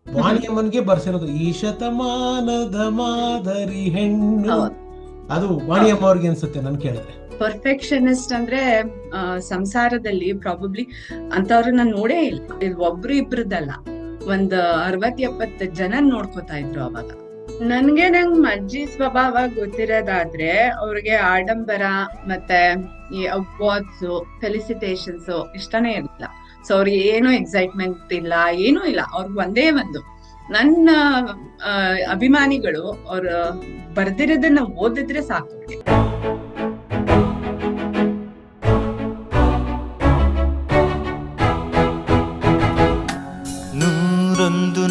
ವಾಣಿಯಮ್ಮನ್ಗೆ ಬರ್ಸಿರೋದು ಈ ಶತಮಾನದ ಮಾದರಿ ಹೆಣ್ಣು. ಹೌದು. ಅದು ವಾಣಿಯಮ್ಮ ಅವ್ರಿಗೆ ಅನ್ಸುತ್ತೆ ನನ್ ಕೇಳಿದ್ರೆ. ಪರ್ಫೆಕ್ಷನಿಸ್ಟ್ ಅಂದ್ರೆ ಸಂಸಾರದಲ್ಲಿ ಪ್ರಾಬಬ್ಲಿ ಅಂತವ್ರು ನಾನ್ ನೋಡೇ ಇಲ್ಲ. ಇದು ಒಬ್ರು ಇಬ್ರದಲ್ಲ, ಒಂದ್ 60-70 ಜನ ನೋಡ್ಕೋತಾ ಇದ್ರು ಅವಾಗ. ನಂಗ್ ಅಜ್ಜಿ ಸ್ವಭಾವ ಗೊತ್ತಿರೋದಾದ್ರೆ ಅವ್ರಿಗೆ ಆಡಂಬರ ಮತ್ತೆ ಈ ಅವಾರ್ಡ್ಸ್, ಫೆಲಿಸಿಟೇಷನ್ಸ್ ಇಷ್ಟನೇ ಇರಲಿಲ್ಲ. ಸೊ ಅವ್ರಿಗೆ ಏನು ಎಕ್ಸೈಟ್ಮೆಂಟ್ ಇಲ್ಲ, ಏನೂ ಇಲ್ಲ. ಅವ್ರಿಗೆ ಒಂದೇ ಒಂದು, ನನ್ನ ಅಭಿಮಾನಿಗಳು ಅವ್ರ ಬರ್ದಿರೋದನ್ನ ಓದಿದ್ರೆ ಸಾಕು ಅವ್ರಿಗೆ.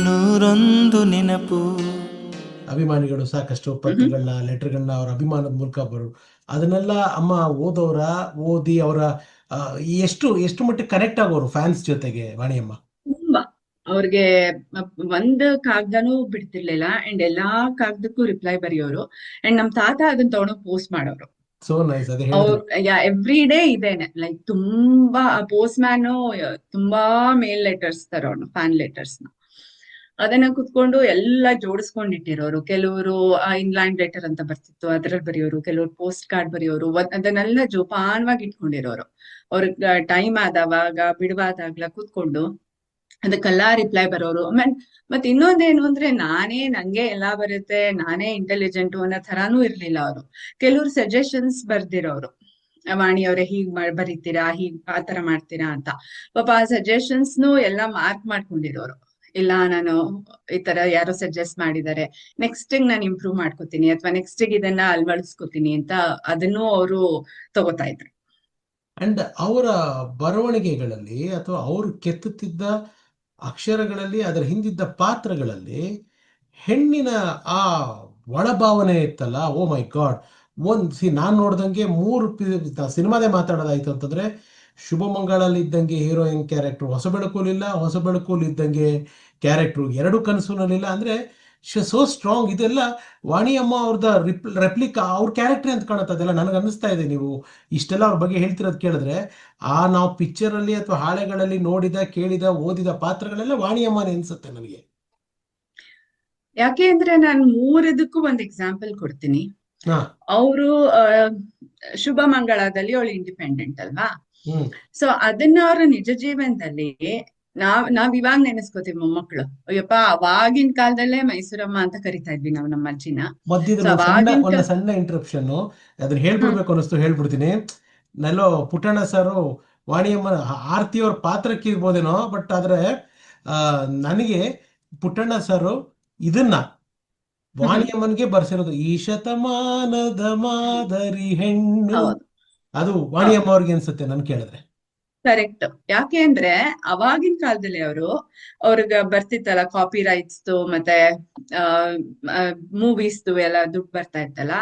ನೂರೊಂದು ನೆನಪು. ಅಭಿಮಾನಿಗಳು ಸಾಕಷ್ಟು ಪತ್ರಗಳನ್ನ, ಲೆಟರ್ಗಳನ್ನ ಅವ್ರ ಅಭಿಮಾನದ ಮೂಲಕ ಬರು, ಅದನ್ನೆಲ್ಲ ಅಮ್ಮ ಓದಿ ಅವರ ಎಷ್ಟು ಮಟ್ಟಿಗೆ ಕನೆಕ್ಟ್ ಆಗೋರು ಫ್ಯಾನ್ಸ್ ಜೊತೆಗೆ ವಾಣಿಯಮ್ಮ? ತುಂಬಾ. ಅವ್ರಿಗೆ ಒಂದ್ ಕಾಗ್ದನೂ ಬಿಡ್ತಿರ್ಲಿಲ್ಲ ಅಂಡ್ ಎಲ್ಲಾ ಕಾಗ್ದಕ್ಕೂ ರಿಪ್ಲೈ ಬರೆಯೋರು. ಅಂಡ್ ನಮ್ ತಾತ ಅದನ್ನ ತಗೊಂಡೋಗ್ ಪೋಸ್ಟ್ ಮಾಡೋರು. So nice. ಅದೇ ಹೇಳಿದ್ರು ಎವ್ರಿ ಡೇ ಇದೇನೆ, ಲೈಕ್ ತುಂಬಾ ಪೋಸ್ಟ್ ಮ್ಯಾನ್ ತುಂಬಾ ಮೇಲ್ ಲೆಟರ್ಸ್ ತರೋನು, ಫ್ಯಾನ್ ಲೆಟರ್ಸ್ ನ ಅದನ್ನ ಕುತ್ಕೊಂಡು ಎಲ್ಲಾ ಜೋಡಿಸ್ಕೊಂಡಿಟ್ಟಿರೋರು. ಕೆಲವರು ಇನ್ಲ್ಯಾಂಡ್ ಲೆಟರ್ ಅಂತ ಬರ್ತಿತ್ತು, ಅದ್ರಲ್ಲಿ ಬರೆಯೋರು. ಕೆಲವರು ಪೋಸ್ಟ್ ಕಾರ್ಡ್ ಬರೆಯೋರು. ಅದನ್ನೆಲ್ಲ ಜೋಪಾನವಾಗಿ ಇಟ್ಕೊಂಡಿರೋರು. ಅವ್ರಿಗೆ ಟೈಮ್ ಆದವಾಗ ಬಿಡುವಾದಾಗ್ಲ ಕೂತ್ಕೊಂಡು ಅದಕ್ಕೆಲ್ಲಾ ರಿಪ್ಲೈ ಬರೋರು. ಮತ್ತೆ ಇನ್ನೊಂದೇನು ಅಂದ್ರೆ, ನಂಗೆ ಎಲ್ಲಾ ಬರುತ್ತೆ, ನಾನೇ ಇಂಟೆಲಿಜೆಂಟ್ ಅನ್ನೋ ತರಾನು ಇರ್ಲಿಲ್ಲ ಅವರು. ಕೆಲವ್ರು ಸಜೆಷನ್ಸ್ ಬರ್ದಿರೋರು, ವಾಣಿ ಅವ್ರೆ ಹೀಗ್ ಬರೀತೀರಾ, ಆತರ ಮಾಡ್ತೀರಾ ಅಂತ. ಪಾಪ ಆ ಸಜೆಷನ್ಸ್ನು ಎಲ್ಲಾ ಮಾರ್ಕ್ ಮಾಡ್ಕೊಂಡಿರೋರು. ಇಲ್ಲ, ನಾನು ಈ ತರ ಯಾರೋ ಸಜೆಸ್ಟ್ ಮಾಡಿದ್ದಾರೆ, ನೆಕ್ಸ್ಟ್ ನಾನು ಇಂಪ್ರೂವ್ ಮಾಡ್ಕೋತೀನಿ ಅಥವಾ ನೆಕ್ಸ್ಟ್ ಇದನ್ನ ಅಳವಡಿಸ್ಕೋತೀನಿ ಅಂತ ಅದನ್ನು ಅವರು ತಗೋತಾ ಇದ್ರು. ಅಂಡ್ ಅವರ ಬರವಣಿಗೆಗಳಲ್ಲಿ ಅಥವಾ ಅವರು ಕೆತ್ತುತ್ತಿದ್ದ ಅಕ್ಷರಗಳಲ್ಲಿ, ಅದರ ಹಿಂದಿದ್ದ ಪಾತ್ರಗಳಲ್ಲಿ ಹೆಣ್ಣಿನ ಆ ಒಳಭಾವನೆ ಇತ್ತಲ್ಲ, ಓ ಮೈ ಗಾಡ್. ನಾನ್ ನೋಡ್ದಂಗೆ 3 ಸಿನಿಮಾದೇ ಮಾತಾಡೋದಾಯ್ತು ಅಂತಂದ್ರೆ, ಶುಭಮಂಗಳಲ್ಲಿ ಇದ್ದಂಗೆ ಹೀರೋಯಿನ್ ಕ್ಯಾರೆಕ್ಟರ್ ಹೊಸ ಬೆಳಕುಲಿಲ್ಲ, ಹೊಸ ಬೆಳಕುಲಿ ಇದ್ದಂಗೆ ಕ್ಯಾರೆಕ್ಟರ್ ಎರಡು ಕನಸುನಲ್ಲಿಲ್ಲ. ಅಂದ್ರೆ ಸೋ ಸ್ಟ್ರಾಂಗ್. ಇದೆಲ್ಲ ವಾಣಿಯಮ್ಮ ಅವ್ರದ ರೆಪ್ಲಿಕಾ, ಅವ್ರ ಕ್ಯಾರೆಕ್ಟರ್ ಅಂತ ಕಾಣುತ್ತೆ. ಅದೆಲ್ಲ ನನಗೆ ಅನ್ನಿಸ್ತಾ ಇದೆ. ನೀವು ಇಷ್ಟೆಲ್ಲ ಅವ್ರ ಬಗ್ಗೆ ಹೇಳ್ತಿರೋದು ಕೇಳಿದ್ರೆ, ನಾವು ಪಿಕ್ಚರ್ ಅಲ್ಲಿ ಅಥವಾ ಹಾಳೆಗಳಲ್ಲಿ ನೋಡಿದ, ಕೇಳಿದ, ಓದಿದ ಪಾತ್ರಗಳೆಲ್ಲ ವಾಣಿಯಮ್ಮನೇ ಅನ್ಸುತ್ತೆ ನನಗೆ. ಯಾಕೆ ಅಂದ್ರೆ ನಾನು 3 ಒಂದ್ ಎಕ್ಸಾಂಪಲ್ ಕೊಡ್ತೀನಿ. ಅವರು ಶುಭ ಮಂಗಳದಲ್ಲಿ ಅವಳು ಇಂಡಿಪೆಂಡೆಂಟ್ ಅಲ್ವಾ. ಸೊ ಅದನ್ನ ಅವ್ರ ನಿಜ ಜೀವನದಲ್ಲಿ ನಾವ್ ಇವಾಗ ನೆನೆಸ್ಕೋತೀವಿ ಮೊಮ್ಮಕ್ಳು. ಅಯ್ಯಪ್ಪ, ಅವಾಗಿನ ಕಾಲದಲ್ಲೇ ಮೈಸೂರಮ್ಮ ಅಂತ ಕರಿತಾ ಇದ್ವಿ ನಾವು ನಮ್ಮ ಅಜ್ಜಿನ. ಒಂದು ಸಣ್ಣ ಇಂಟರಪ್ಷನ್, ಅದನ್ನ ಹೇಳ್ಬಿಡ್ಬೇಕು ಅನ್ನಿಸ್ತು, ಹೇಳ್ಬಿಡ್ತೀನಿ. ನೆಲ್ಲೋ ಪುಟ್ಟಣ್ಣ ಸಾರು ವಾಣಿಯಮ್ಮ ಆರ್ತಿಯವ್ರ ಪಾತ್ರಕ್ಕೆ ಇರ್ಬೋದೇನೋ, ಬಟ್ ಆದ್ರೆ ನನಗೆ ಪುಟ್ಟಣ್ಣ ಸಾರು ಇದನ್ನ ವಾಣಿಯಮ್ಮನ್ಗೆ ಬರ್ಸಿರೋದು ಈ ಶತಮಾನದ ಮಾದರಿ ಹೆಣ್ಣು. ಅದು ವಾಣಿಯಮ್ಮ ಅವ್ರಿಗೆ ಅನ್ಸುತ್ತೆ ನನ್ ಕೇಳಿದ್ರೆ. ಕರೆಕ್ಟ್. ಯಾಕೆ ಅಂದ್ರೆ ಅವಾಗಿನ ಕಾಲದಲ್ಲಿ ಅವ್ರಿಗೆ ಬರ್ತಿತ್ತಲ್ಲ ಕಾಪಿ ರೈಟ್ಸ್ ಮತ್ತೆ ಮೂವೀಸ್ದು ಎಲ್ಲ ದುಡ್ಡು ಬರ್ತಾ ಇತ್ತಲ್ಲ.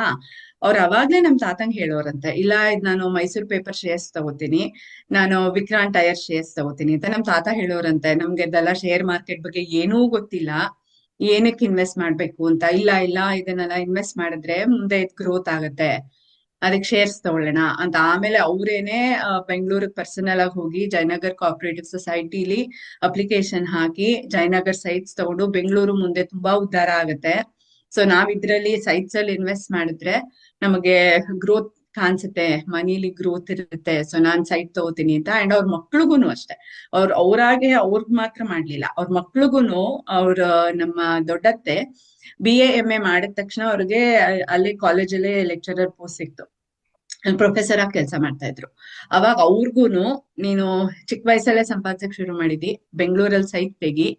ಅವ್ರು ಅವಾಗ್ಲೇ ನಮ್ ತಾತಂಗ್ ಹೇಳೋರಂತೆ, ಇಲ್ಲ ಇದ್ ನಾನು ಮೈಸೂರ್ ಪೇಪರ್ ಶೇರ್ಸ್ ತಗೋತೀನಿ, ನಾನು ವಿಕ್ರಾಂತ್ ಟೈರ್ ಶೇರ್ಸ್ ತಗೋತೀನಿ ಅಂತ ನಮ್ ತಾತ ಹೇಳೋರಂತೆ. ನಮ್ಗೆ ಇದೆಲ್ಲ ಶೇರ್ ಮಾರ್ಕೆಟ್ ಬಗ್ಗೆ ಏನೂ ಗೊತ್ತಿಲ್ಲ, ಏನಕ್ಕೆ ಇನ್ವೆಸ್ಟ್ ಮಾಡ್ಬೇಕು ಅಂತ. ಇಲ್ಲ ಇದನ್ನೆಲ್ಲ ಇನ್ವೆಸ್ಟ್ ಮಾಡಿದ್ರೆ ಮುಂದೆ ಗ್ರೋತ್ ಆಗತ್ತೆ, ಅದಕ್ಕೆ ಶೇರ್ಸ್ ತಗೊಳ್ಳೋಣ ಅಂತ. ಆಮೇಲೆ ಅವ್ರೇನೆ ಬೆಂಗಳೂರಿಗೆ ಪರ್ಸನಲ್ ಆಗಿ ಹೋಗಿ ಜಯನಗರ್ ಕೋಆಪರೇಟಿವ್ ಸೊಸೈಟಿಲಿ ಅಪ್ಲಿಕೇಶನ್ ಹಾಕಿ ಜಯನಗರ್ ಸೈಟ್ಸ್ ತಗೊಂಡು, ಬೆಂಗಳೂರು ಮುಂದೆ ತುಂಬಾ ಉದ್ಧಾರ ಆಗತ್ತೆ, ಸೊ ನಾವ್ ಇದ್ರಲ್ಲಿ ಸೈಟ್ಸ್ ಅಲ್ಲಿ ಇನ್ವೆಸ್ಟ್ ಮಾಡಿದ್ರೆ ನಮಗೆ ಗ್ರೋತ್ ಕಾಣಿಸುತ್ತೆ, ಮನಿಲಿ ಗ್ರೋತ್ ಇರುತ್ತೆ, ಸೊ ನಾನ್ ಸೈಟ್ ತಗೋತೀನಿ ಅಂತ. ಅಂಡ್ ಅವ್ರ ಮಕ್ಳಿಗೂನು ಅಷ್ಟೇ, ಅವ್ರಾಗೆ ಅವ್ರಗ್ ಮಾತ್ರ ಮಾಡ್ಲಿಲ್ಲ, ಅವ್ರ ಮಕ್ಳಿಗೂನು ಅವ್ರ ನಮ್ಮ ದೊಡ್ಡತ್ತೆ BA MA ಮಾಡಿದ ತಕ್ಷಣ ಅವ್ರಿಗೆ ಅಲ್ಲಿ ಕಾಲೇಜಲ್ಲೇ ಲೆಕ್ಚರರ್ ಪೋಸ್ಟ್ ಸಿಕ್ತು, ಪ್ರೊಫೆಸರ್ ಆಗಿ ಕೆಲಸ ಮಾಡ್ತಾ ಇದ್ರು. ಅವಾಗ ಅವ್ರಿಗೂನು, ನೀನು ಚಿಕ್ಕ ವಯಸ್ಸಲ್ಲೇ ಸಂಪಾದಿಸಕ್ ಶುರು ಮಾಡಿದಿ, ಬೆಂಗಳೂರಲ್ಲಿ ಸೈಟ್ ತೆಗಿ,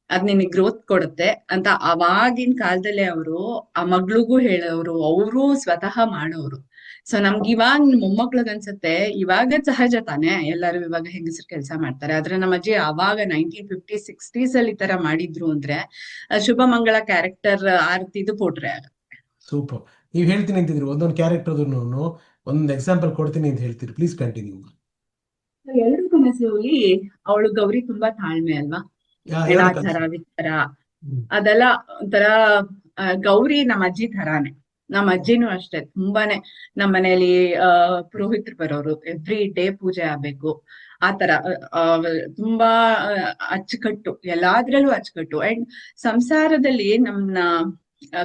ಅದ್ ನಿನಗೆ ಗ್ರೋತ್ ಕೊಡುತ್ತೆ ಅಂತ ಅವಾಗಿನ ಕಾಲದಲ್ಲೇ ಅವರು ಆ ಮಗಳಿಗೂ ಹೇಳೋರು, ಅವರು ಸ್ವತಃ ಮಾಡೋರು. ಸೊ ನಮ್ಗೆ ಇವಾಗ ಮೊಮ್ಮಕ್ಳಿಗೆ ಅನ್ಸುತ್ತೆ ಇವಾಗ ಸಹಜ ತಾನೆ, ಎಲ್ಲರೂ ಇವಾಗ ಹೆಂಗಸರು ಕೆಲಸ ಮಾಡ್ತಾರೆ. ಆದ್ರೆ ನಮ್ಮ ಅಜ್ಜಿ ಅವಾಗ 1950s 60s ಅಲ್ಲಿ ಈ ತರ ಮಾಡಿದ್ರು ಅಂದ್ರೆ ಶುಭ ಮಂಗಳ ಕ್ಯಾರೆಕ್ಟರ್ ಆರ್ತಿದು ಪೋಟ್ರೆ ಆಗುತ್ತೆ. ಸೂಪರ್. ನೀವ್ ಹೇಳ್ತೀನಿ ಅಂತಿದ್ರಿ ಒಂದೊಂದು ಕ್ಯಾರೆಕ್ಟರ್, ಒಂದ್ ಎಕ್ಸಾಂಪಲ್ ಕೊಡ್ತೀನಿ ಅಂತ ಹೇಳ್ತೀರಿ, ಪ್ಲೀಸ್ ಕಂಟಿನ್ಯೂ. ಎರಡು ಕನಸಲ್ಲಿ ಅವಳು ಗೌರಿ ತುಂಬಾ ತಾಳ್ಮೆ ಅಲ್ವಾ, ಥರ ವಿಚಾರ ಅದೆಲ್ಲ ಒಂಥರ. ಗೌರಿ ನಮ್ಮ ಅಜ್ಜಿ ಥರಾನೇ, ನಮ್ಮ ಅಜ್ಜಿನೂ ಅಷ್ಟೇ ತುಂಬಾನೇ. ನಮ್ಮ ಮನೇಲಿ ಪುರೋಹಿತರು ಬರೋರು, ಎವ್ರಿ ಡೇ ಪೂಜೆ ಆಗ್ಬೇಕು, ಆತರ ಆ, ತುಂಬಾ ಅಚ್ಚುಕಟ್ಟು, ಎಲ್ಲಾದ್ರಲ್ಲೂ ಅಚ್ಚುಕಟ್ಟು. ಅಂಡ್ ಸಂಸಾರದಲ್ಲಿ ನಮ್ನ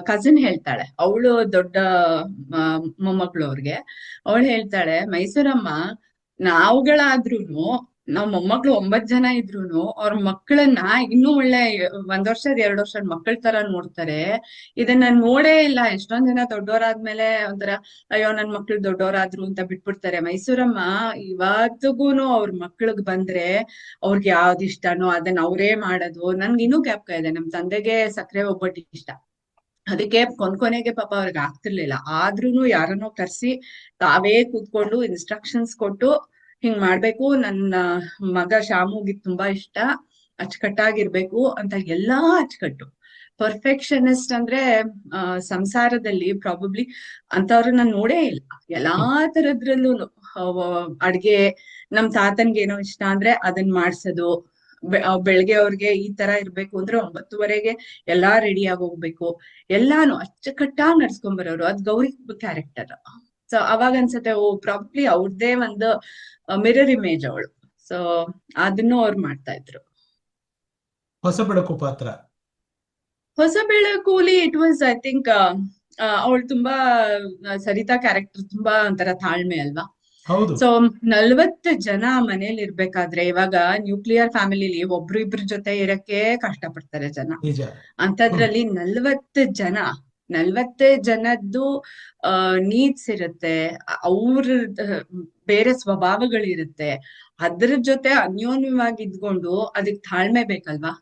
ಕಸಿನ್ ಹೇಳ್ತಾಳೆ, ಅವಳು ದೊಡ್ಡ ಮೊಮ್ಮಗಳು ಅವ್ರಿಗೆ. ಅವಳು ಹೇಳ್ತಾಳೆ, ಮೈಸೂರಮ್ಮ ನಾವುಗಳಾದ್ರೂನು, ನಾವ್ ಮೊಮ್ಮಕ್ಳು 9 ಜನ ಇದ್ರೂನು ಅವ್ರ ಮಕ್ಕಳನ್ನ ಇನ್ನೂ ಒಳ್ಳೆ 1 ವರ್ಷದ 2 ವರ್ಷದ ಮಕ್ಕಳ ತರ ನೋಡ್ತಾರೆ. ಇದನ್ನ ನೋಡೇ ಇಲ್ಲ. ಎಷ್ಟೊಂದ್ ಜನ ದೊಡ್ಡವರಾದ್ಮೇಲೆ ಒಂಥರ ಅಯ್ಯೋ ನನ್ ಮಕ್ಳು ದೊಡ್ಡವರಾದ್ರು ಅಂತ ಬಿಟ್ಬಿಡ್ತಾರೆ. ಮೈಸೂರಮ್ಮ ಇವತ್ತಿಗೂನು ಅವ್ರ ಮಕ್ಳಿಗ್ ಬಂದ್ರೆ ಅವ್ರಿಗೆ ಯಾವ್ದು ಇಷ್ಟನೋ ಅದನ್ನ ಅವರೇ ಮಾಡೋದು. ನನ್ಗೆ ಇನ್ನೂ ಜ್ಞಾಪಕ ಇದೆ, ನಮ್ ತಂದೆಗೆ ಸಕ್ಕರೆ ಒಬ್ಬಟ್ಟು ಇಷ್ಟ. ಅದಕ್ಕೆ ಕೊನೆಗೆ ಪಾಪ ಅವ್ರಿಗೆ ಆಗ್ತಿರ್ಲಿಲ್ಲ, ಆದ್ರೂನು ಯಾರನ್ನೋ ಕರ್ಸಿ ತಾವೇ ಕೂತ್ಕೊಂಡು ಇನ್ಸ್ಟ್ರಕ್ಷನ್ಸ್ ಕೊಟ್ಟು ಹಿಂಗ್ ಮಾಡ್ಬೇಕು, ನನ್ನ ಮಗ ಶಾಮುಗೆ ತುಂಬಾ ಇಷ್ಟ, ಅಚ್ಚುಕಟ್ಟಾಗಿರ್ಬೇಕು ಅಂತ ಎಲ್ಲಾ ಅಚ್ಚುಕಟ್ಟು. ಪರ್ಫೆಕ್ಷನಿಸ್ಟ್ ಅಂದ್ರೆ ಸಂಸಾರದಲ್ಲಿ ಪ್ರಾಬಬ್ಲಿ ಅಂತವ್ರನ್ನ ನೋಡೇ ಇಲ್ಲ. ಎಲ್ಲಾ ತರದ್ರಲ್ಲೂ ಅಡ್ಗೆ, ನಮ್ ತಾತನ್ಗೆ ಏನೋ ಇಷ್ಟ ಅಂದ್ರೆ ಅದನ್ನ ಮಾಡ್ಸೋದು. ಬೆಳಗ್ಗೆ ಅವ್ರಿಗೆ ಈ ತರ ಇರ್ಬೇಕು ಅಂದ್ರೆ 9:30ಗೆ ಎಲ್ಲಾ ರೆಡಿ ಆಗಿ ಹೋಗ್ಬೇಕು. ಎಲ್ಲಾನು ಅಚ್ಚುಕಟ್ಟಾಗಿ ನಡ್ಸ್ಕೊಂಡ್ ಬರೋರು. ಅದ್ ಗೌರಿ ಕ್ಯಾರೆಕ್ಟರ್. ಸೊ ಅವಾಗ ಅನ್ಸತ್ತೆ, ಓ ಪ್ರಾಬ್ಲಿ ಅವ್ರದ್ದೇ ಒಂದು ಮಿರರ್ ಇಮೇಜ್ ಅವಳು. ಸೊ ಅದನ್ನು ಅವ್ರು ಮಾಡ್ತಾ ಇದ್ರು. ಹೊಸ ಬೆಳಕು ಪಾತ್ರ. ಹೊಸ ಬೆಳಕುಲಿ ಇಟ್ ವಾಸ್ ಐ ಥಿಂಕ್ ಅವಳು ತುಂಬಾ ಸರಿತಾ ಕ್ಯಾರೆಕ್ಟರ್ ತುಂಬಾ ಒಂಥರ ತಾಳ್ಮೆ ಅಲ್ವಾ. ಹೌದು, ಸೊ 40 ಜನ ಮನೇಲಿ ಇರ್ಬೇಕಾದ್ರೆ, ಇವಾಗ ನ್ಯೂಕ್ಲಿಯರ್ ಫ್ಯಾಮಿಲಿಲಿ ಒಬ್ರು ಇಬ್ರ ಜೊತೆ ಇರಕ್ಕೆ ಕಷ್ಟ ಪಡ್ತಾರೆ ಜನ. ನಿಜ. ಅಂತದ್ರಲ್ಲಿ 40 ಜನದ್ದು ನೀಡ್ಸ್ ಇರುತ್ತೆ, ಅವ್ರ ಬೇರೆ ಸ್ವಭಾವಗಳಿರುತ್ತೆ. ಅದ್ರ ಜೊತೆ ಅನ್ಯೋನ್ಯವಾಗಿ ಇದ್ಕೊಂಡು ಅದಕ್ ತಾಳ್ಮೆ ಬೇಕಲ್ವಾ.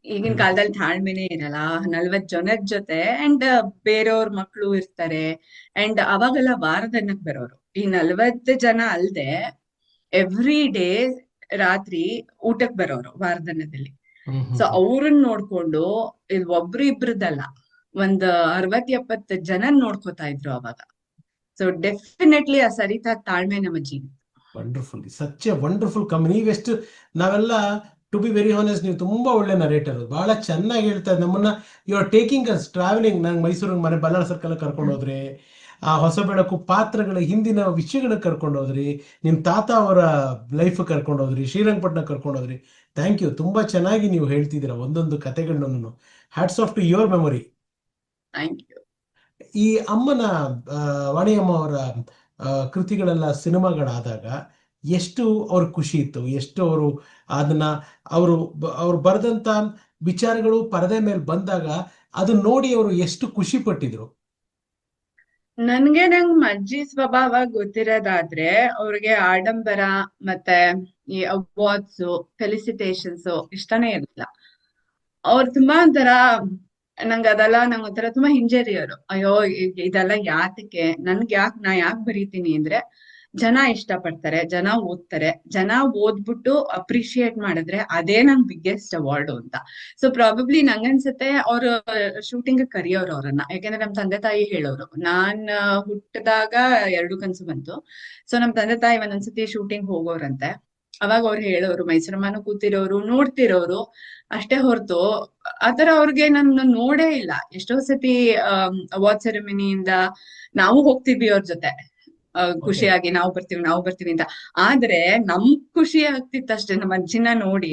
ಈಗಿನ ಖಂಡಿತ. ಕಾಲದಲ್ಲಿ ತಾಳ್ಮೆನೇ ಇರಲ್ಲ. 40 ಜನದ ಜೊತೆ ಅಂಡ್ ಬೇರೆಯವ್ರ ಮಕ್ಳು ಇರ್ತಾರೆ. ಅಂಡ್ ಅವಾಗೆಲ್ಲ ವಾರದನ್ನಕ್ ಬರೋರು. ಈ 40 ಜನ ಅಲ್ದೆ ಎವ್ರಿ ಡೇ ರಾತ್ರಿ ಊಟಕ್ ಬರೋರು ವಾರದನ್ನದಲ್ಲಿ. ಹ್ಮ್ ಸೊ ಹ್ಮ್ ಹ್ಮ್. ಅವ್ರನ್ನ ನೋಡ್ಕೊಂಡು, ಇದು ಒಬ್ರು ಇಬ್ರದಲ್ಲ, ಒಂದ್ 60-70 ಜನ ನೋಡ್ಕೋತಾ ಇದ್ರು ಅವಾಗ. ಸೊ ಡೆಫಿನೆಟ್ಲಿ ಆ ಸರಿತಾ ತಾಳ್ಮೆ ನಮ್ಮ ಜೀವಿ. Wonderful, such a wonderful company. ನೀವೆಷ್ಟು, ನಾವೆಲ್ಲ, ಟು ಬಿ ವೆರಿ ಹಾನೆಸ್ಟ್, ನೀವು ತುಂಬಾ ಒಳ್ಳೆ ನರೇಟರ್, ಬಹಳ ಚೆನ್ನಾಗಿ ಹೇಳ್ತಾ ಇದ್ದಾರೆ ನಮ್ಮನ್ನ. You are taking us traveling. ನಂಗೆ ಮೈಸೂರಿಗೆ ಮನೆ ಬಲ್ಲಾಳ ಸರ್ಕಲ್ ಕರ್ಕೊಂಡು ಹೋದ್ರಿ, ಆ ಹೊಸ ಬೆಳಕು ಪಾತ್ರಗಳ ಹಿಂದಿನ ವಿಷಯಗಳಿಗೆ ಕರ್ಕೊಂಡು ಹೋದ್ರಿ, ನಿಮ್ಮ ತಾತ ಅವರ ಲೈಫ್ ಕರ್ಕೊಂಡು ಹೋದ್ರಿ, ಶ್ರೀರಂಗಪಟ್ಟಣ ಕರ್ಕೊಂಡು ಹೋದ್ರಿ. Thank you. ತುಂಬಾ ಚೆನ್ನಾಗಿ ನೀವು ಹೇಳ್ತಿದ್ದೀರಾ ಒಂದೊಂದು ಕಥೆಗಳನ್ನೂ. Hats off to your memory. Thank you. ಈ ಅಮ್ಮನ, ವಾಣಿಯಮ್ಮ ಅವರ ಕೃತಿಗಳೆಲ್ಲ ಸಿನಿಮಾಗಳಾದಾಗ ಎಷ್ಟು ಅವ್ರ ಖುಷಿ ಇತ್ತು, ಎಷ್ಟು ಅವರು ಅದನ್ನ, ಅವರು ಬರೆದಂತ ವಿಚಾರಗಳು ಪರದೆ ಮೇಲೆ ಬಂದಾಗ ಅದನ್ನ ನೋಡಿ ಅವರು ಎಷ್ಟು ಖುಷಿ ಪಟ್ಟಿದ್ರು. ನಂಗ್ ಅಜ್ಜಿ ಸ್ವಭಾವ ಗೊತ್ತಿರೋದಾದ್ರೆ, ಅವ್ರಿಗೆ ಆಡಂಬರ ಮತ್ತೆ ಈ ಅವಾರ್ಡ್ಸ್, ಫೆಲಿಸಿಟೇಷನ್ಸ್ ಇಷ್ಟನೇ ಇರಲಿಲ್ಲ. ಅವ್ರು ತುಂಬಾ ಒಂಥರ, ನಂಗ್ ಒಂಥರ ತುಂಬಾ ಹಿಂಜರಿಯೋರು. ಅಯ್ಯೋ ಇದೆಲ್ಲ ಯಾತಕ್ಕೆ, ನಾ ಯಾಕೆ ಬರೀತೀನಿ ಅಂದ್ರೆ, ಜನ ಇಷ್ಟ ಪಡ್ತಾರೆ, ಜನ ಓದ್ತಾರೆ, ಜನ ಓದ್ಬಿಟ್ಟು ಅಪ್ರಿಶಿಯೇಟ್ ಮಾಡಿದ್ರೆ ಅದೇ ನನ್ ಬಿಗ್ಗೆಸ್ಟ್ ಅವಾರ್ಡ್ ಅಂತ. ಸೊ ಪ್ರಾಬಬ್ಲಿ ನಂಗನ್ಸುತ್ತೆ ಅವ್ರು ಶೂಟಿಂಗ್ ಕರಿಯೋರು ಅವ್ರನ್ನ. ಯಾಕಂದ್ರೆ ನಮ್ ತಂದೆ ತಾಯಿ ಹೇಳೋರು, ನಾನ್ ಹುಟ್ಟಿದಾಗ 2 ಕನ್ಸು ಬಂತು. ಸೊ ನಮ್ ತಂದೆ ತಾಯಿ ಒಂದೊಂದ್ಸತಿ ಶೂಟಿಂಗ್ ಹೋಗೋರಂತೆ. ಅವಾಗ ಅವ್ರು ಹೇಳೋರು, ಮೈಸೂರಮ್ಮನು ಕೂತಿರೋರು, ನೋಡ್ತಿರೋರು ಅಷ್ಟೇ ಹೊರತು ಆತರ ಅವ್ರಿಗೆ ನನ್ನ ನೋಡೇ ಇಲ್ಲ. ಎಷ್ಟೋ ಸತಿ ಅವಾರ್ಡ್ ಸೆರೆಮನಿಯಿಂದ ನಾವು ಹೋಗ್ತಿದ್ವಿ ಅವ್ರ ಜೊತೆ, ಓಕೆ. ಖುಷಿಯಾಗಿ ನಾವು ಬರ್ತೀವಿ ಅಂತ. ಆದ್ರೆ ನಮ್ ಖುಷಿ ಆಗ್ತಿತ್ತು ಅಷ್ಟೇ ನಮ್ಮ ಅಜ್ಜಿನ ನೋಡಿ.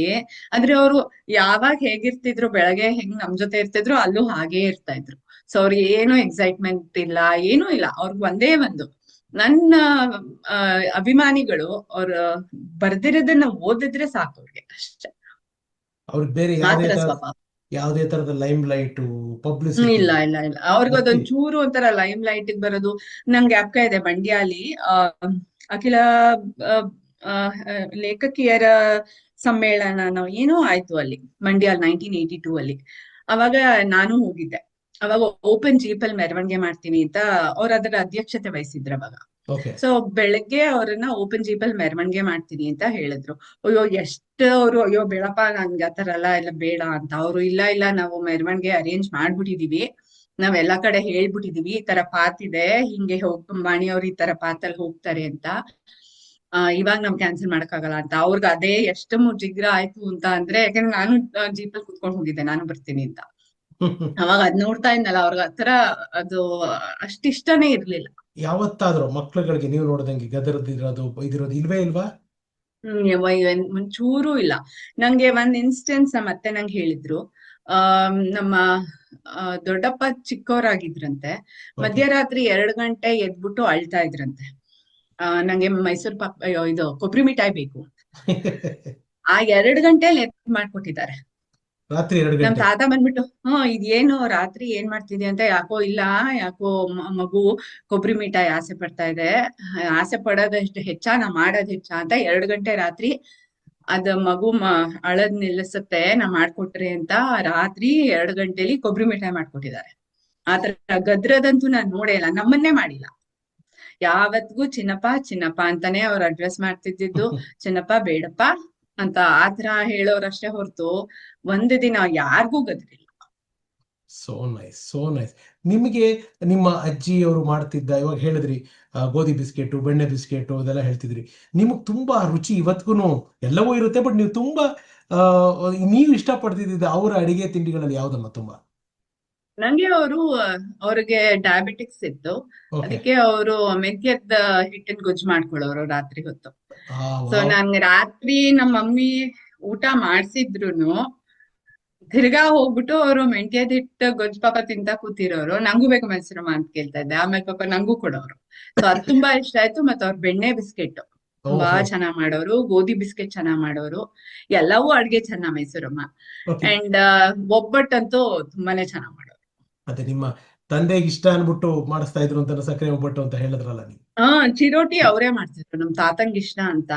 ಆದ್ರೆ ಅವ್ರು ಯಾವಾಗ ಹೇಗಿರ್ತಿದ್ರು, ಬೆಳಗ್ಗೆ ಹೆಂಗ್ ನಮ್ ಜೊತೆ ಇರ್ತಿದ್ರು, ಅಲ್ಲೂ ಹಾಗೇ ಇರ್ತಾ ಇದ್ರು. ಸೊ ಅವ್ರಿಗೆ ಏನು ಎಕ್ಸೈಟ್ಮೆಂಟ್ ಇಲ್ಲ, ಏನೂ ಇಲ್ಲ. ಅವ್ರಿಗೆ ಒಂದೇ ಒಂದು, ನನ್ನ ಅಭಿಮಾನಿಗಳು ಅವ್ರ ಬರ್ದಿರೋದನ್ನ ಓದಿದ್ರೆ ಸಾಕು ಅವ್ರಿಗೆ, ಅಷ್ಟೇ. ಅವ್ರಿಗೆ ಬೇರೆ ಆತರ ಸ್ವಭಾವ. ಯಾವುದೇ ತರದ ಲೈಮ್ ಲೈಟು, ಪಬ್ಲಿಸಿಟಿ ಇಲ್ಲ ಅವ್ರಿಗೆ ಗೊತ್ತಿ. ಅದೊಂದ್ ಚೂರು ಒಂಥರ ಲೈಮ್ ಲೈಟ್ ಬರೋದು. ನಂಗೆ ಜ್ಞಾಪಕ ಇದೆ, ಮಂಡ್ಯಾಲಿ ಅಖಿಲ ಆ, ಆ, ಲೇಖಕಿಯರ ಸಮ್ಮೇಳನ ಏನೋ ಆಯ್ತು ಅಲ್ಲಿ ಮಂಡ್ಯಾಲ್ 1982 ಅಲ್ಲಿ. ಅವಾಗ ನಾನು ಹೋಗಿದ್ದೆ. ಅವಾಗ ಓಪನ್ ಜೀಪಲ್ಲಿ ಮೆರವಣಿಗೆ ಮಾಡ್ತೀನಿ ಅಂತ ಅವ್ರ ಅದರ ಅಧ್ಯಕ್ಷತೆ ವಹಿಸಿದ್ರ ಅವಾಗ. ಓಕೆ. ಸೊ ಬೆಳಗ್ಗೆ ಅವ್ರನ್ನ ಓಪನ್ ಜೀಪಲ್ಲಿ ಮೆರವಣಿಗೆ ಮಾಡ್ತೀನಿ ಅಂತ ಹೇಳಿದ್ರು. ಅಯ್ಯೋ ಅವ್ರು, ಅಯ್ಯೋ ಬೇಡಪ್ಪ, ನನ್ಗೆ ಆತರ ಎಲ್ಲ ಬೇಡ ಅಂತ. ಅವ್ರು, ಇಲ್ಲ ನಾವು ಮೆರವಣಿಗೆ ಅರೇಂಜ್ ಮಾಡ್ಬಿಟ್ಟಿದೀವಿ, ನಾವ್ ಎಲ್ಲಾ ಕಡೆ ಹೇಳ್ಬಿಟ್ಟಿದೀವಿ, ಈ ತರ ಪಾತ್ ಇದೆ, ಹಿಂಗೆ ಮಾಣಿಯವ್ರು ಈ ತರ ಪಾತಲ್ಲಿ ಹೋಗ್ತಾರೆ ಅಂತ. ಇವಾಗ ನಾವ್ ಕ್ಯಾನ್ಸಲ್ ಮಾಡಕ್ಕಾಗಲ್ಲ ಅಂತ. ಅವ್ರಿಗೆ ಅದೇ ಎಷ್ಟು ಮುಜಿಗ್ರ ಆಯ್ತು ಅಂತ ಅಂದ್ರೆ, ಯಾಕಂದ್ರೆ ನಾನು ಜೀಪಲ್ಲಿ ಕುತ್ಕೊಂಡು ಹೋಗಿದ್ದೆ, ನಾನು ಬರ್ತೀನಿ ಅಂತ. ಅವಾಗ ಅದ್ ನೋಡ್ತಾ ಇದ್ನಲ್ಲ, ಅವ್ರಿಗೆ ಆತರ ಅದು ಅಷ್ಟಿಷ್ಟನೇ ಇರ್ಲಿಲ್ಲ. ಯಾವತ್ತಾದ್ರೂ ಮಕ್ಳುಗಳಿಗೆ ನೀವು ನೋಡ್ದಂಗೆ ಗದರದಿರೋದು ಇದಿರೋದು ಇಲ್ವೇ ಇಲ್ವಾ? ಒಂಚೂರು ಇಲ್ಲ. ನಂಗೆ ಒಂದ್ ಇನ್ಸ್ಟೆನ್ಸ್ ಮತ್ತೆ ನಂಗೆ ಹೇಳಿದ್ರು. ನಮ್ಮ ದೊಡ್ಡಪ್ಪ ಚಿಕ್ಕವರಾಗಿದ್ರಂತೆ, ಓಕೆ. ಮಧ್ಯರಾತ್ರಿ 2 ಗಂಟೆ ಎದ್ಬಿಟ್ಟು ಅಳ್ತಾ ಇದ್ರಂತೆ. ನಂಗೆ ಮೈಸೂರ್ ಪಾಕ್ ಇದು ಕೊಬ್ಬರಿ ಮಿಠಾಯಿ ಬೇಕು. ಆ 2 ಗಂಟೆಲಿ ಮಾಡ್ಕೊಟ್ಟಿದ್ದಾರೆ. ರಾತ್ರಿ 2 ನಮ್ ಗಂಟೆ. ತಾತ ಬಂದ್ಬಿಟ್ಟು, ಇದೇನು ರಾತ್ರಿ ಏನ್ ಮಾಡ್ತಿದ್ಯಾ ಅಂತ. ಯಾಕೋ ಮಗು ಕೊಬ್ಬರಿ ಮಿಠಾಯಿ ಆಸೆ ಪಡ್ತಾ ಇದೆ. ಆಸೆ ಪಡೋದಷ್ಟು ಹೆಚ್ಚಾ ನಾ ಮಾಡೋದ್ ಹೆಚ್ಚಾ ಅಂತ 2 ಗಂಟೆ ರಾತ್ರಿ ಅದ ಮಗು ಅಳದ್ ನಿಲ್ಲಿಸುತ್ತೆ ನಾ ಮಾಡ್ಕೊಟ್ರಿ ಅಂತ ರಾತ್ರಿ 2 ಗಂಟೆಲಿ ಕೊಬ್ಬರಿ ಮಿಠಾಯಿ ಮಾಡ್ಕೊಟ್ಟಿದ್ದಾರೆ. ಆತರ ಗದ್ರದಂತೂ ನಾನ್ ನೋಡೇ ಇಲ್ಲ, ನಮ್ಮನ್ನೇ ಮಾಡಿಲ್ಲ. ಯಾವತ್ಗೂ ಚಿನ್ನಪ್ಪ ಚಿನ್ನಪ್ಪ ಅಂತಾನೆ ಅವ್ರ ಅಡ್ರೆಸ್ ಮಾಡ್ತಿದ್ದಿದ್ದು. ಚಿನ್ನಪ್ಪ ಬೇಡಪ್ಪ ಅಂತ ಆತರ ಹೇಳೋರಷ್ಟೇ ಹೊರತು ಒಂದು ದಿನ ಯಾರಿಗೂ ಗದ್ರಿಲ್ಲ. So nice, so nice. ನಿಮಗೆ ನಿಮ್ಮ ಅಜ್ಜಿಯವರು ಮಾಡ್ತಿದ್ದ, ಇವಾಗ ಹೇಳಿದ್ರಿ ಗೋಧಿ ಬಿಸ್ಕೆಟು, ಬೆಣ್ಣೆ ಬಿಸ್ಕೆಟು ಅದೆಲ್ಲ ಹೇಳ್ತಿದ್ರಿ. ನಿಮಗ್ ತುಂಬಾ ರುಚಿ ಇವತ್ಗೂ ಎಲ್ಲವೂ ಇರುತ್ತೆ, ಬಟ್ ನೀವು ತುಂಬಾ ನೀವು ಇಷ್ಟಪಡ್ತಿದ್ದ ಅವರ ಅಡಿಗೆ ತಿಂಡಿಗಳಲ್ಲಿ ಯಾವ್ದಮ್ಮ ತುಂಬಾ? ನಂಗೆ ಅವ್ರಿಗೆ ಡಯಾಬಿಟಿಕ್ಸ್ ಇತ್ತು. ಓಕೆ. ಅದಕ್ಕೆ ಅವರು ಮೆಂತ್ಯದ ಹಿಟ್ಟಿನ ಗೊಜ್ಜು ಮಾಡ್ಕೊಳ್ಳೋರು ರಾತ್ರಿ ಹೊತ್ತು. So wow. ನನ್ಗೆ ರಾತ್ರಿ ನಮ್ಮ ಮಮ್ಮಿ ಊಟ ಮಾಡ್ಸಿದ್ರುನು ತಿರ್ಗಾ ಹೋಗ್ಬಿಟ್ಟು ಅವರು ಮೆಂತ್ಯದ ಹಿಟ್ಟು ಗೊಜ್ಜು ಪಾಪ ತಿಂತಾ ಕೂತಿರೋರು. ನಂಗೂ ಬೇಕು ಮೈಸೂರಮ್ಮ ಅಂತ ಕೇಳ್ತಾ ಇದ್ದೆ. ಆಮೇಲೆ ಪಾಪ ನಂಗೂ ಕೊಡೋರು. ಸೊ ಅದ್ ತುಂಬಾ ಇಷ್ಟ ಆಯ್ತು. ಮತ್ತೆ ಅವ್ರ ಬೆಣ್ಣೆ ಬಿಸ್ಕೆಟ್ ತುಂಬಾ ಓಹೋ. ಚೆನ್ನಾಗ್ ಮಾಡೋರು. ಗೋಧಿ ಬಿಸ್ಕೆಟ್ ಚೆನ್ನಾಗ್ ಮಾಡೋರು. ಎಲ್ಲವೂ ಅಡ್ಗೆ ಚೆನ್ನ ಮೈಸೂರಮ್ಮ. ಓಕೆ. ಅಂಡ್ ಒಬ್ಬಟ್ಟಂತೂ ತುಂಬಾನೇ ಚೆನ್ನಾಗ್ ಮಾಡೋರು. ಅದೇ ನಿಮ್ಮ ತಂದೆಗೆ ಇಷ್ಟ ಅನ್ಬಿಟ್ಟು ಮಾಡಿಸ್ತಾ ಇದ್ರು ಅಂತ, ಸಕ್ಕರೆ ಒಬ್ಬಟ್ಟು ಅಂತ ಹೇಳಿದ್ರಲ್ಲ ನೀವು. ಚಿರೋಟಿ ಅವರೇ ಮಾಡ್ತಿದ್ರು. ನಮ್ ತಾತಂಗ್ ಇಷ್ಟ ಅಂತ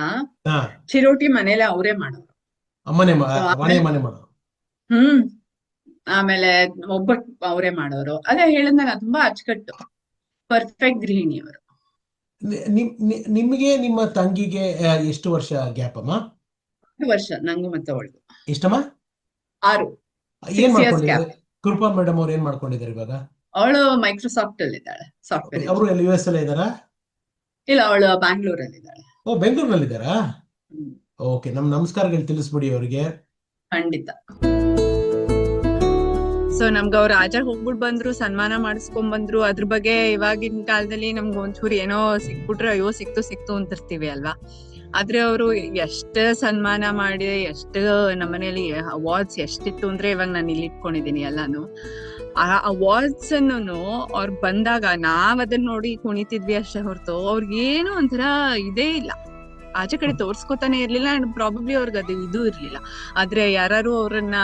ಹಾ, ಚಿರೋಟಿ ಮನೇಲೆ ಅವರೇ ಮಾಡೋರು. ಅಮ್ಮನೆ So, ಮನೆ ಮನೆ ಮಾಡೋದು. ಆಮೇಲೆ ಒಬ್ಬಟ್ಟು ಅವರೇ ಮಾಡೋರು. ಅದೇ ಹೇಳಿದ್ನಲ್ಲ, ತುಂಬಾ ಅಚ್ಚುಕಟ್ಟು, ಪರ್ಫೆಕ್ಟ್ ಗೃಹಿಣಿ ಅವರು. ನಿಮಗೆ ನಿಮ್ಮ ತಂಗಿಗೆ ಎಷ್ಟು ವರ್ಷ ಗ್ಯಾಪ್ ಅಮ್ಮ? 6 ವರ್ಷ ನಂಗೂ ಮತ್ತೆ ಅವಳಿಗೂ. ಎಷ್ಟಮ್ಮ? 6. ಏನ್ 6 years ಮಾಡ್ಕೊಂಡಿದ್ದಾರೆ gap. ಕೃಪಾ ಮೇಡಮ್ ಅವ್ರು? ಏನ್ ಮಾಡ್ಕೊಂಡಿದ್ದಾರೆ ಇವಾಗ? ಅವಳು ಮೈಕ್ರೋಸಾಫ್ಟ್ ಅಲ್ಲಿ ಇದ್ದಾಳೆ, ಸಾಫ್ಟ್ವೇರ್. ಅವರು ಎಲ್ಲ US ಅಲ್ಲೇ ಇದ್ದಾರಾ? ಇಲ್ಲ, ಅವಳು ಬ್ಯಾಂಗ್ಳೂರಲ್ಲಿ ಇದ್ದಾಳೆ. ಓ, ಬೆಂಗಳೂರಿನಲ್ಲಿ ಇದ್ದಾರಾ? ಹ್ಮ್. ಓಕೆ, ನಮ್ಮ ನಮಸ್ಕಾರಗಳು ತಿಳಿಸ್ಬಿಡಿ ಅವರಿಗೆ. ಖಂಡಿತ. ಸೊ ನಮ್ಗ ಅವ್ರು ರಾಜ ಹೋಗ್ಬಿಟ್ಟು ಬಂದ್ರು, ಸನ್ಮಾನ ಮಾಡಿಸ್ಕೊಂಡ್ ಬಂದ್ರು. ಅದ್ರ ಬಗ್ಗೆ ಇವಾಗಿನ ಕಾಲದಲ್ಲಿ ನಮ್ಗೆ ಒಂಚೂರು ಏನೋ ಸಿಕ್ಬಿಟ್ರೆ ಅಯ್ಯೋ ಸಿಕ್ತು ಅಂತಿರ್ತೀವಿ ಅಲ್ವಾ. ಆದ್ರೆ ಅವರು ಎಷ್ಟು ಸನ್ಮಾನ ಮಾಡಿ, ಎಷ್ಟು ನಮ್ಮನೇಲಿ ಅವಾರ್ಡ್ಸ್ ಎಷ್ಟಿತ್ತು ಅಂದ್ರೆ ಇವಾಗ ನಾನು ಇಲ್ಲಿ ಇಟ್ಕೊಂಡಿದೀನಿ ಎಲ್ಲಾನು. ಆ ಅವಾರ್ಡ್ಸ್ ಅನ್ನು ಅವ್ರು ಬಂದಾಗ ನಾವ್ ಅದನ್ನ ನೋಡಿ ಕುಣಿತಿದ್ವಿ ಅಷ್ಟೇ ಹೊರತು ಅವ್ರಿಗೇನು ಒಂಥರ ಇದೇ ಇಲ್ಲ, ಆಚೆ ಕಡೆ ತೋರ್ಸ್ಕೊತಾನೆ ಇರ್ಲಿಲ್ಲ. ಅಂಡ್ ಪ್ರಾಬಬ್ಲಿ ಅವ್ರಿಗೆ ಅದು ಇದು ಇರ್ಲಿಲ್ಲ. ಆದ್ರೆ ಯಾರು ಅವ್ರನ್ನ